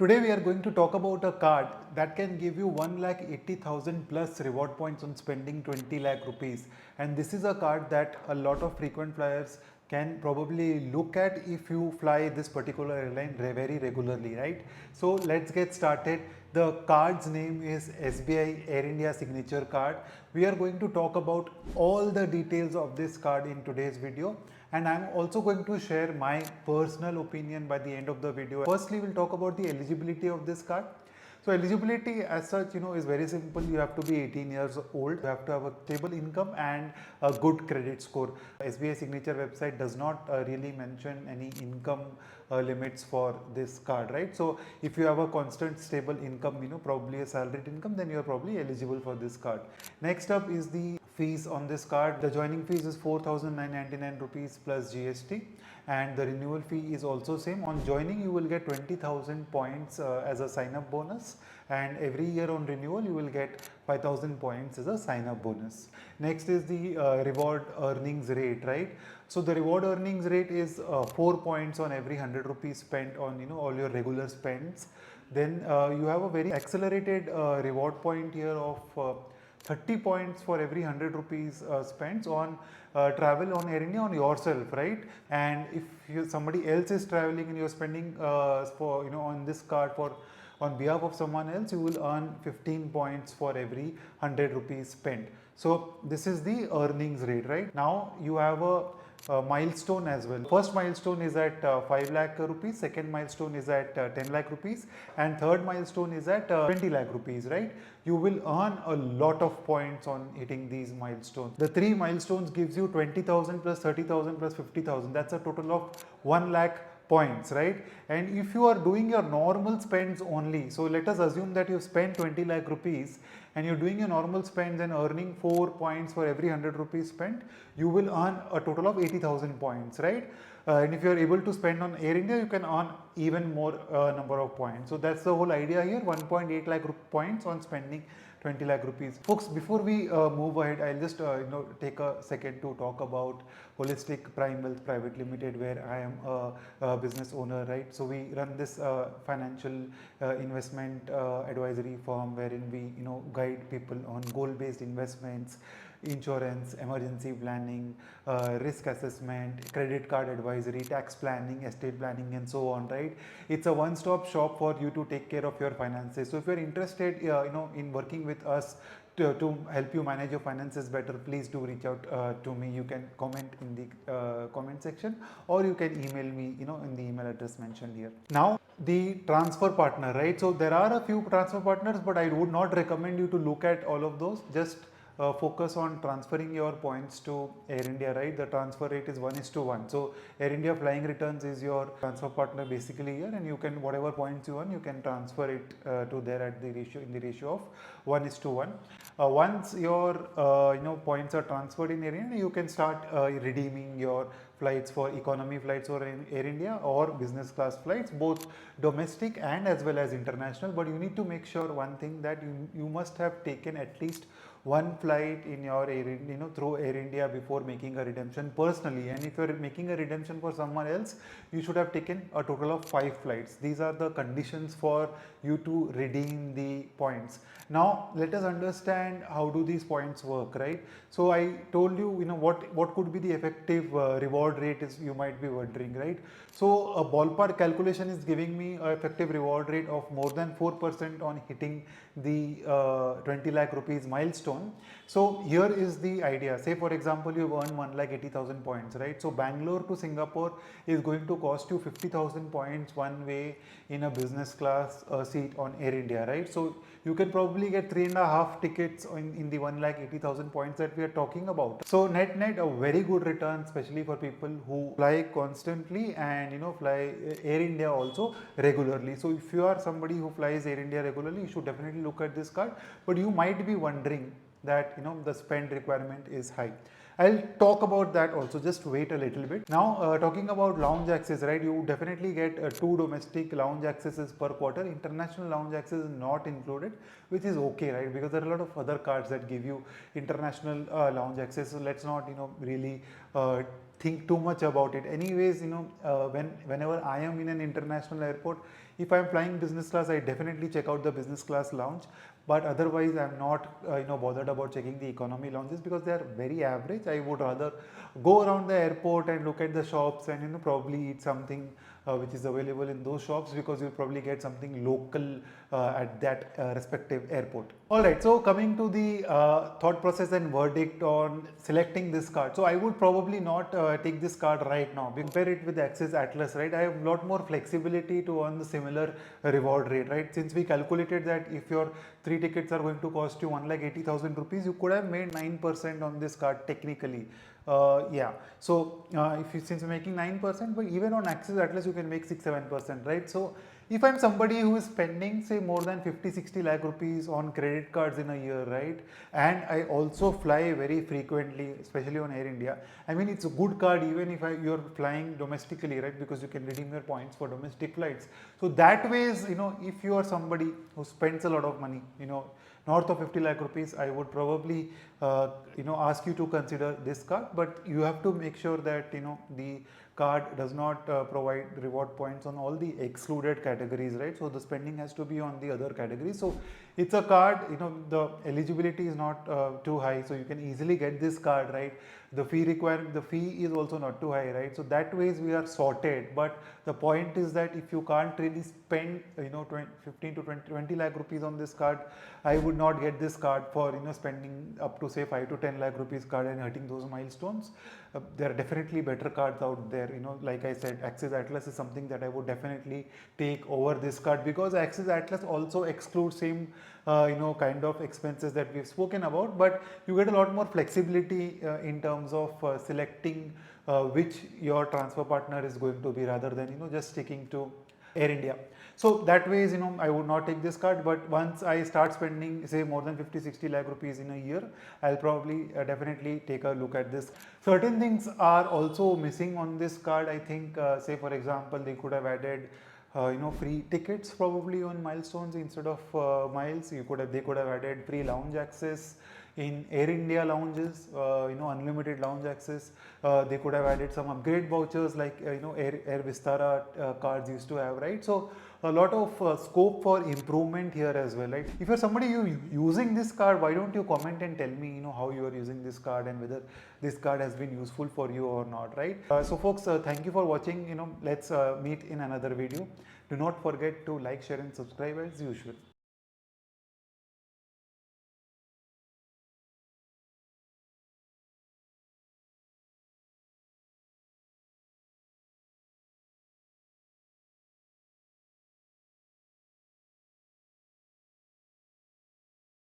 Today we are going to talk about a card that can give you 1,80,000 plus reward points on spending 20 lakh rupees, and this is a card that a lot of frequent flyers can probably look at if you fly this particular airline very regularly, right? So let's get started. The card's name is SBI Air India Signature Card. We are going to talk about all the details of this card in today's video, and I'm also going to share my personal opinion by the end of the video. Firstly, we'll talk about the eligibility of this card. So eligibility as such, is very simple. You have to be 18 years old, you have to have a stable income and a good credit score. SBI Signature website does not really mention any income limits for this card, right? So if you have a constant stable income, probably a salaried income, then you're probably eligible for this card. Next up is the fees on this card. The joining fees is 4,999 rupees plus GST, and the renewal fee is also same. On joining you will get 20,000 points as a sign up bonus, and every year on renewal you will get 5,000 points as a sign up bonus. Next is the reward earnings rate, right? So the reward earnings rate is 4 points on every 100 rupees spent on all your regular spends. Then you have a very accelerated reward point here of 30 points for every 100 rupees spent on travel on Air India on yourself, right? And if somebody else is traveling and you're spending for on this card for on behalf of someone else, you will earn 15 points for every 100 rupees spent. So this is the earnings rate, right? Now you have a milestone as well. First milestone is at 5 lakh rupees, second milestone is at 10 lakh rupees, and third milestone is at 20 lakh rupees, right? You will earn a lot of points on hitting these milestones. The three milestones gives you 20,000 plus 30,000 plus 50,000. That's a total of 1 lakh points, right? And if you are doing your normal spends only, so let us assume that you spend 20 lakh rupees and you're doing your normal spends and earning 4 points for every 100 rupees spent, you will earn a total of 80,000 points, right? And if you are able to spend on Air India, you can earn even more number of points. So that's the whole idea here, 1.8 lakh points on spending 20 lakh rupees. Folks, before we move ahead, I'll just take a second to talk about Holistic Prime Wealth Private Limited, where I am a business owner, right? So we run this financial investment advisory firm wherein we guide people on goal-based investments, insurance, emergency planning, risk assessment, credit card advisory, tax planning, estate planning, and so on, right? It's a one-stop shop for you to take care of your finances. So if you're interested in working with us to help you manage your finances better, please do reach out to me. You can comment in the comment section, or you can email me in the email address mentioned here. Now the transfer partner, right? So there are a few transfer partners, but I would not recommend you to look at all of those. Just focus on transferring your points to Air India, right? The transfer rate is 1:1. So Air India Flying Returns is your transfer partner basically here, and you can, whatever points you earn, you can transfer it to there at the ratio, in the ratio of 1:1. Once your points are transferred in Air India, you can start redeeming your flights for economy flights or Air India, or business class flights, both domestic and as well as international. But you need to make sure one thing, that you must have taken at least one flight in your through Air India before making a redemption personally. And if you are making a redemption for someone else, you should have taken a total of 5 flights. These are the conditions for you to redeem the points. Now let us understand how do these points work, right? So I told you, what could be the effective reward rate is, you might be wondering, right? So a ballpark calculation is giving me an effective reward rate of more than 4% on hitting the 20 lakh rupees milestone. So here is the idea. Say for example, you have earned 1,80,000 points, right? So Bangalore to Singapore is going to cost you 50,000 points one way in a business class seat on Air India, right? So you can probably get 3.5 tickets in the 1,80,000 points that we are talking about. So net a very good return, especially for people who fly constantly and fly Air India also regularly. So if you are somebody who flies Air India regularly, you should definitely look at this card. But you might be wondering that the spend requirement is high. I'll talk about that also, just wait a little bit. Now talking about lounge access, right? You definitely get 2 domestic lounge accesses per quarter. International lounge access is not included, which is okay, right? Because there are a lot of other cards that give you international lounge access. So let's not really think too much about it. Anyways, whenever I am in an international airport, If I'm flying business class, I definitely check out the business class lounge, but otherwise I'm not bothered about checking the economy lounges because they are very average. I would rather go around the airport and look at the shops and probably eat something which is available in those shops, because you'll probably get something local at that respective airport. Alright, so coming to the thought process and verdict on selecting this card. So I would probably not take this card right now. Compare it with Axis Atlas, right? I have a lot more flexibility to earn the similar reward rate, right? Since we calculated that if your 3 tickets are going to cost you 1,80,000 rupees, you could have made 9% on this card technically. Yeah, so if you, since you're making 9%, but even on Axis Atlas you can make 6-7%, right? So if I'm somebody who is spending say more than 50-60 lakh rupees on credit cards in a year, right, and I also fly very frequently, especially on Air India, I mean it's a good card even if you're flying domestically, right, because you can redeem your points for domestic flights. So that ways, if you are somebody who spends a lot of money, north of 50 lakh rupees, I would probably ask you to consider this card, but you have to make sure that the card does not provide reward points on all the excluded categories, right? So the spending has to be on the other categories. So it's a card, the eligibility is not too high, so you can easily get this card, right? The fee is also not too high, right? So that ways we are sorted. But the point is that if you can't really spend 15 to 20 lakh rupees on this card, I would not get this card for spending up to say 5 to 10 lakh rupees card and hitting those milestones. There are definitely better cards out there. Like I said, Axis Atlas is something that I would definitely take over this card, because Axis Atlas also excludes same kind of expenses that we've spoken about, but you get a lot more flexibility in terms of selecting which your transfer partner is going to be, rather than just sticking to Air India. So that ways, I would not take this card, but once I start spending say more than 50-60 lakh rupees in a year, I'll probably definitely take a look at this. Certain things are also missing on this card. I think say for example, they could have added free tickets probably on Milestones instead of miles. They could have added free lounge access in Air India lounges, unlimited lounge access. They could have added some upgrade vouchers like Air Vistara cards used to have, right? So a lot of scope for improvement here as well, right? If you're somebody using this card, why don't you comment and tell me how you are using this card and whether this card has been useful for you or not, right? So folks, thank you for watching. Let's meet in another video. Do not forget to like, share and subscribe as usual.